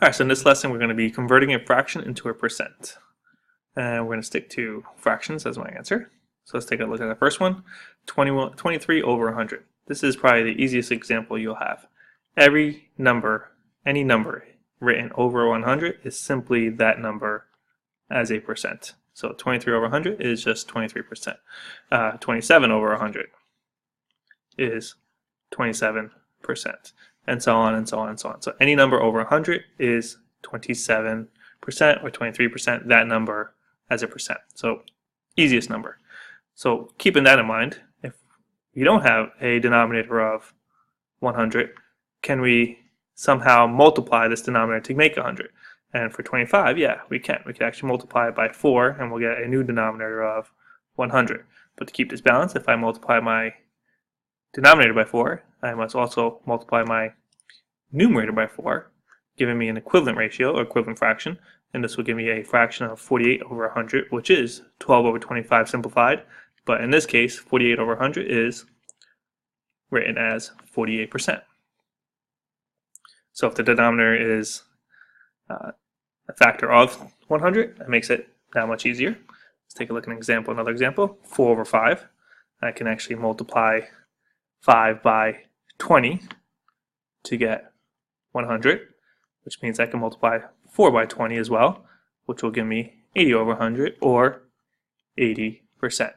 Alright, so in this lesson we're going to be converting a fraction into a percent. And we're going to stick to fractions as my answer. So let's take a look at the first one, 23 over 100. This is probably the easiest example you'll have. Every number, any number written over 100 is simply that number as a percent. So 23 over 100 is just 23%. 27 over 100 is 27%. And so on and so on and so on. So any number over 100 is 27% or 23%, that number as a percent. So easiest number. So keeping that in mind, if we don't have a denominator of 100, can we somehow multiply this denominator to make 100? And for 25, yeah, we can. We can actually multiply it by 4 and we'll get a new denominator of 100. But to keep this balanced, if I multiply my denominator by 4, I must also multiply my numerator by 4, giving me an equivalent ratio or equivalent fraction, and this will give me a fraction of 48 over 100, which is 12 over 25 simplified, but in this case 48 over 100 is written as 48%. So if the denominator is a factor of 100, that makes it that much easier. Let's take a look at an example, another example, 4 over 5. I can actually multiply 5 by 20 to get 100, which means I can multiply 4 by 20 as well, which will give me 80 over 100 or 80%.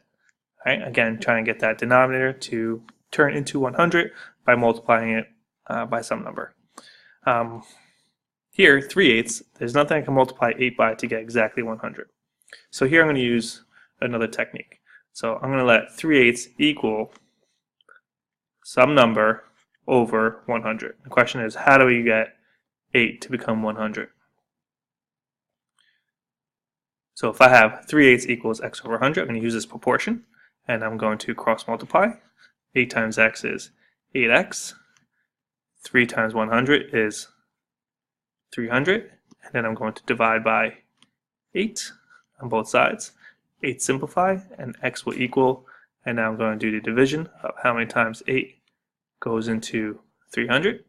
Right? Again, trying to get that denominator to turn into 100 by multiplying it by some number. Here, 3/8, there's nothing I can multiply 8 by to get exactly 100. So here I'm going to use another technique. So I'm going to let 3/8 equal some number over 100. The question is, how do we get 8 to become 100? So if I have 3/8 equals x over 100, I'm going to use this proportion, and I'm going to cross multiply. 8 times x is 8x. 3 times 100 is 300. And then I'm going to divide by 8 on both sides. 8 simplify, and x will equal, and now I'm going to do the division of how many times 8 goes into 300.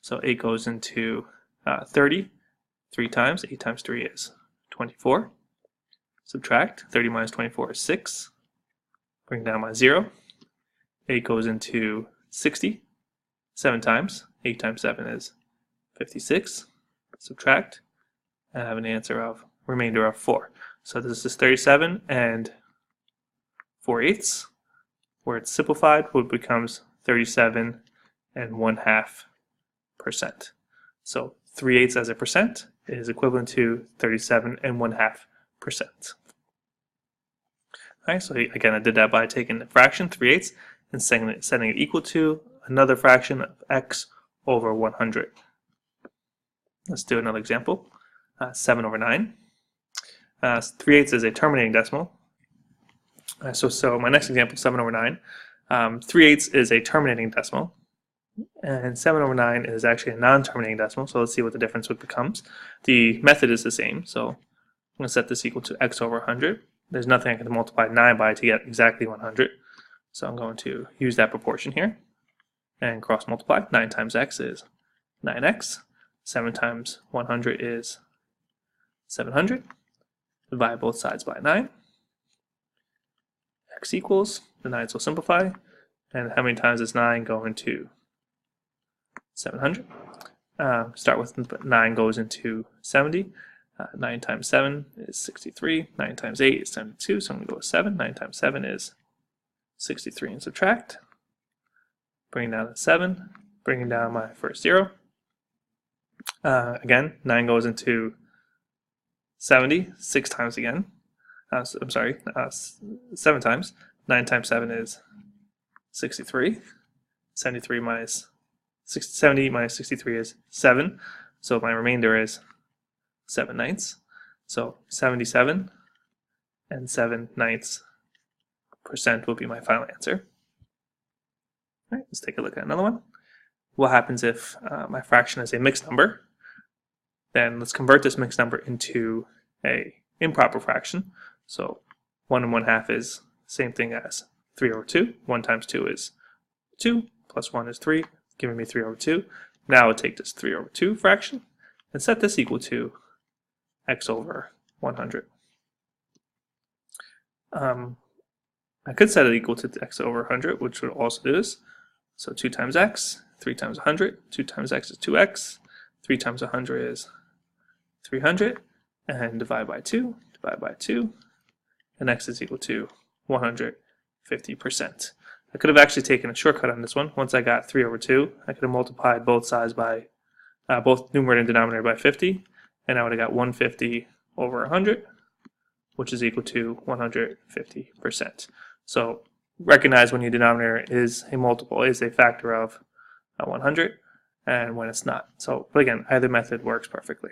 So 8 goes into 30 3 times. 8 times 3 is 24. Subtract. 30 minus 24 is 6. Bring down my 0. 8 goes into 60 7 times. 8 times 7 is 56. Subtract. And I have an answer of remainder of 4. So this is 37 and 4/8, where it's simplified, what becomes 37 and 1/2%. So 3/8 as a percent is equivalent to 37 and 1/2%. Alright, so again, I did that by taking the fraction 3/8 and setting it equal to another fraction of x over 100. Let's do another example. 7 over 9. 3/8 is a terminating decimal. So my next example, 7 over 9. 3/8 is a terminating decimal, and 7 over 9 is actually a non-terminating decimal, so let's see what the difference becomes. The method is the same, so I'm going to set this equal to x over 100. There's nothing I can multiply 9 by to get exactly 100, so I'm going to use that proportion here and cross multiply. 9 times x is 9x. 7 times 100 is 700. Divide both sides by 9. X equals, the 9s will simplify, and how many times does 9 go into 700? Start with 9 goes into 70. 9 times 7 is 63. 9 times 8 is 72, so I'm going to go with 7. 9 times 7 is 63 and subtract. Bringing down the 7, bringing down my first 0. Again, 9 goes into 70 6 times again. 7 times. 9 times 7 is 63. 70 minus 63 is 7. So my remainder is 7/9. So 77 and 7/9% will be my final answer. All right, let's take a look at another one. What happens if my fraction is a mixed number? Then let's convert this mixed number into a improper fraction. So 1 and 1/2 is the same thing as 3 over 2. 1 times 2 is 2, plus 1 is 3, giving me 3 over 2. Now I'll take this 3 over 2 fraction and set this equal to x over 100. I could set it equal to x over 100, which would also do this. So 2 times x, 3 times 100, 2 times x is 2x, 3 times 100 is 300, and divide by 2, and x is equal to 150%. I could have actually taken a shortcut on this one. Once I got 3 over 2, I could have multiplied both sides by, both numerator and denominator by 50, and I would have got 150 over 100, which is equal to 150%. So recognize when your denominator is a multiple, is a factor of 100, and when it's not. So, but again, either method works perfectly.